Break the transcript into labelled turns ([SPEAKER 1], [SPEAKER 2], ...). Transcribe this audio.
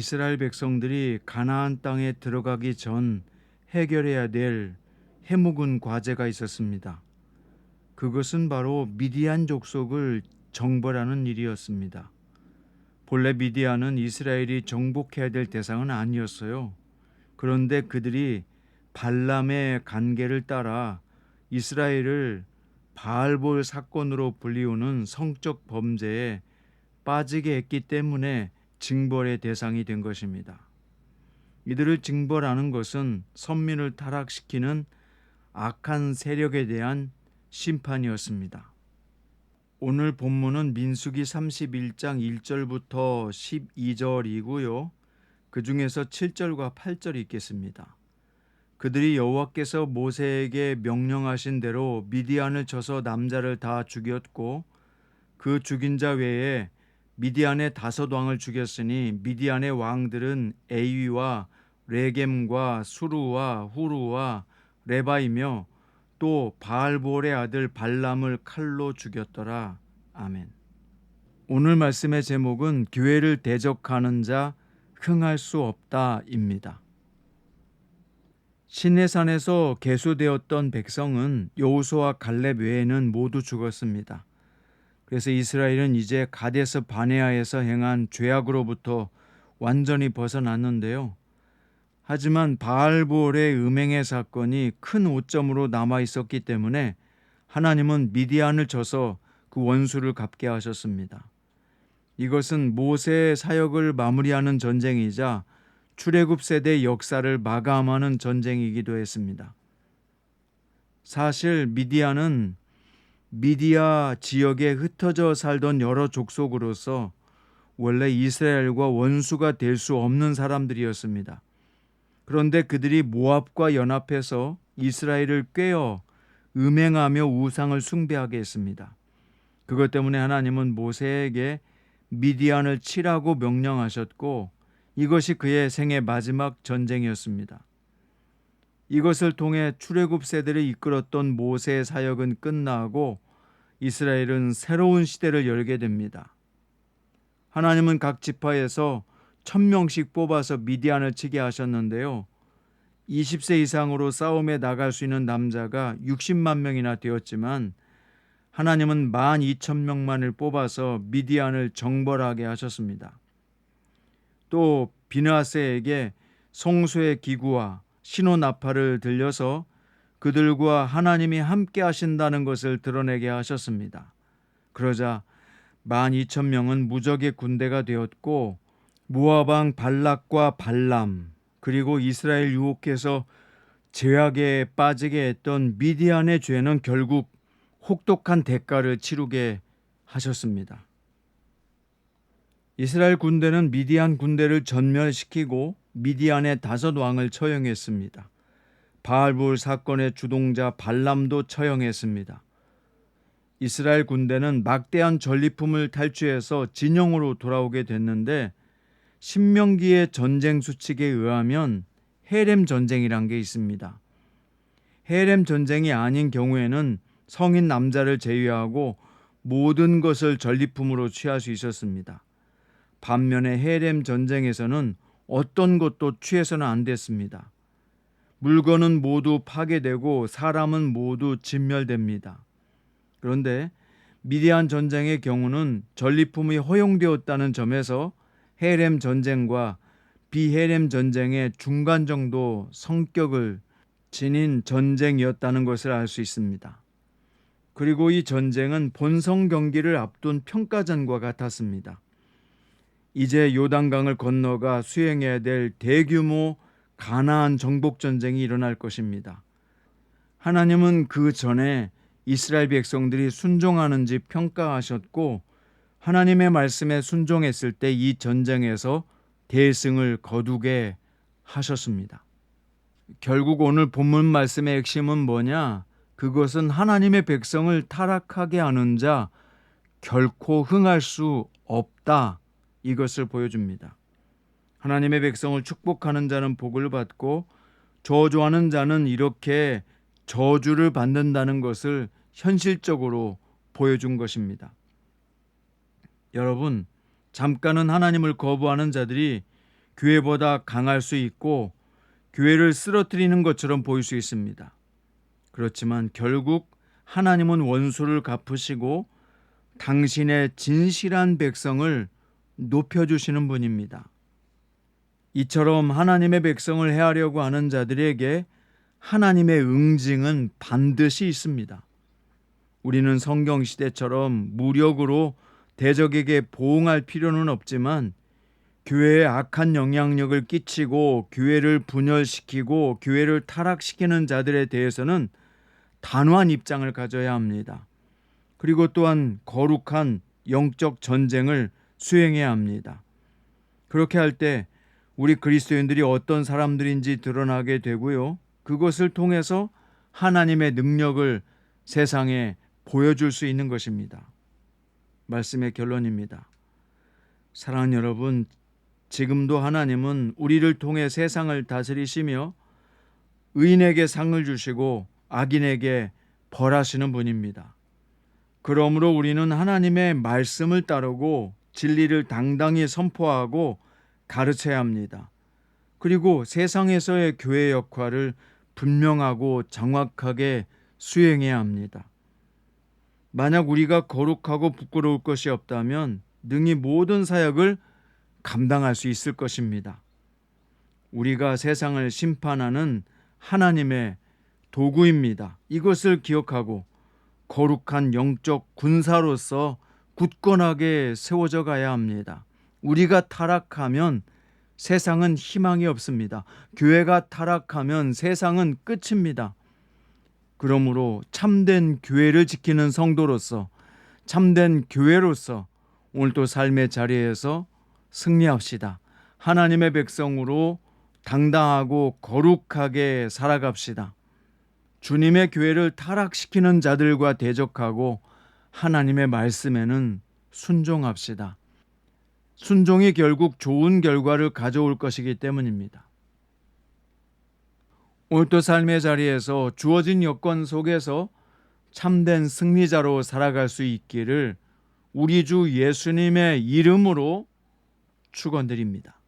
[SPEAKER 1] 이스라엘 백성들이 가나안 땅에 들어가기 전 해결해야 될 해묵은 과제가 있었습니다. 그것은 바로 미디안 족속을 정벌하는 일이었습니다. 본래 미디안은 이스라엘이 정복해야 될 대상은 아니었어요. 그런데 그들이 발람의 간계를 따라 이스라엘을 바알볼 사건으로 불리우는 성적 범죄에 빠지게 했기 때문에 징벌의 대상이 된 것입니다. 이들을 징벌하는 것은 선민을 타락시키는 악한 세력에 대한 심판이었습니다. 오늘 본문은 민수기 31장 1절부터 12절이고요. 그 중에서 7절과 8절이 있겠습니다. 그들이 여호와께서 모세에게 명령하신 대로 미디안을 쳐서 남자를 다 죽였고 그 죽인 자 외에 미디안의 5왕을 죽였으니 미디안의 왕들은 에위와 레겜과 수루와 후루와 레바이며 또 바알볼의 아들 발람을 칼로 죽였더라. 아멘. 오늘 말씀의 제목은 교회를 대적하는 자 흥할 수 없다입니다. 시내산에서 계수되었던 백성은 여호수아 갈렙 외에는 모두 죽었습니다. 그래서 이스라엘은 이제 가데스 바네아에서 행한 죄악으로부터 완전히 벗어났는데요. 하지만 바알볼의 음행의 사건이 큰 오점으로 남아 있었기 때문에 하나님은 미디안을 쳐서 그 원수를 갚게 하셨습니다. 이것은 모세의 사역을 마무리하는 전쟁이자 출애굽 세대 역사를 마감하는 전쟁이기도 했습니다. 사실 미디안은 미디아 지역에 흩어져 살던 여러 족속으로서 원래 이스라엘과 원수가 될 수 없는 사람들이었습니다. 그런데 그들이 모압과 연합해서 이스라엘을 꿰어 음행하며 우상을 숭배하게 했습니다. 그것 때문에 하나님은 모세에게 미디안을 치라고 명령하셨고 이것이 그의 생애 마지막 전쟁이었습니다. 이것을 통해 출애굽 세대를 이끌었던 모세의 사역은 끝나고 이스라엘은 새로운 시대를 열게 됩니다. 하나님은 각 지파에서 1000명씩 뽑아서 미디안을 치게 하셨는데요. 20세 이상으로 싸움에 나갈 수 있는 남자가 60만 명이나 되었지만 하나님은 12,000명만을 뽑아서 미디안을 정벌하게 하셨습니다. 또 비느하스에게 성소의 기구와 신호나팔을 들려서 그들과 하나님이 함께 하신다는 것을 드러내게 하셨습니다. 그러자 12,000명은 무적의 군대가 되었고 모압 왕 발락과 발람 그리고 이스라엘 유혹해서 죄악에 빠지게 했던 미디안의 죄는 결국 혹독한 대가를 치르게 하셨습니다. 이스라엘 군대는 미디안 군대를 전멸시키고 미디안의 5왕을 처형했습니다. 바알볼 사건의 주동자 발람도 처형했습니다. 이스라엘 군대는 막대한 전리품을 탈취해서 진영으로 돌아오게 됐는데 신명기의 전쟁 수칙에 의하면 헤렘 전쟁이란 게 있습니다. 헤렘 전쟁이 아닌 경우에는 성인 남자를 제외하고 모든 것을 전리품으로 취할 수 있었습니다. 반면에 헤렘 전쟁에서는 어떤 것도 취해서는 안 됐습니다. 물건은 모두 파괴되고 사람은 모두 진멸됩니다. 그런데 미디안 전쟁의 경우는 전리품이 허용되었다는 점에서 헤렘 전쟁과 비헤렘 전쟁의 중간 정도 성격을 지닌 전쟁이었다는 것을 알 수 있습니다. 그리고 이 전쟁은 본성 경기를 앞둔 평가전과 같았습니다. 이제 요단강을 건너가 수행해야 될 대규모 가나안 정복 전쟁이 일어날 것입니다. 하나님은 그 전에 이스라엘 백성들이 순종하는지 평가하셨고 하나님의 말씀에 순종했을 때 이 전쟁에서 대승을 거두게 하셨습니다. 결국 오늘 본문 말씀의 핵심은 뭐냐? 그것은 하나님의 백성을 타락하게 하는 자 결코 흥할 수 없다. 이것을 보여줍니다. 하나님의 백성을 축복하는 자는 복을 받고 저주하는 자는 이렇게 저주를 받는다는 것을 현실적으로 보여준 것입니다. 여러분, 잠깐은 하나님을 거부하는 자들이 교회보다 강할 수 있고 교회를 쓰러뜨리는 것처럼 보일 수 있습니다. 그렇지만 결국 하나님은 원수를 갚으시고 당신의 진실한 백성을 높여주시는 분입니다. 이처럼 하나님의 백성을 해하려고 하는 자들에게 하나님의 응징은 반드시 있습니다. 우리는 성경시대처럼 무력으로 대적에게 보응할 필요는 없지만 교회에 악한 영향력을 끼치고 교회를 분열시키고 교회를 타락시키는 자들에 대해서는 단호한 입장을 가져야 합니다. 그리고 또한 거룩한 영적 전쟁을 수행해야 합니다. 그렇게 할 때 우리 그리스도인들이 어떤 사람들인지 드러나게 되고요. 그것을 통해서 하나님의 능력을 세상에 보여줄 수 있는 것입니다. 말씀의 결론입니다. 사랑하는 여러분, 지금도 하나님은 우리를 통해 세상을 다스리시며 의인에게 상을 주시고 악인에게 벌하시는 분입니다. 그러므로 우리는 하나님의 말씀을 따르고 진리를 당당히 선포하고 가르쳐야 합니다. 그리고 세상에서의 교회 역할을 분명하고 정확하게 수행해야 합니다. 만약 우리가 거룩하고 부끄러울 것이 없다면 능히 모든 사역을 감당할 수 있을 것입니다. 우리가 세상을 심판하는 하나님의 도구입니다. 이것을 기억하고 거룩한 영적 군사로서 굳건하게 세워져 가야 합니다. 우리가 타락하면 세상은 희망이 없습니다. 교회가 타락하면 세상은 끝입니다. 그러므로 참된 교회를 지키는 성도로서, 참된 교회로서 오늘도 삶의 자리에서 승리합시다. 하나님의 백성으로 당당하고 거룩하게 살아갑시다. 주님의 교회를 타락시키는 자들과 대적하고 하나님의 말씀에는 순종합시다. 순종이 결국 좋은 결과를 가져올 것이기 때문입니다. 오늘도 삶의 자리에서 주어진 여건 속에서 참된 승리자로 살아갈 수 있기를 우리 주 예수님의 이름으로 축원드립니다.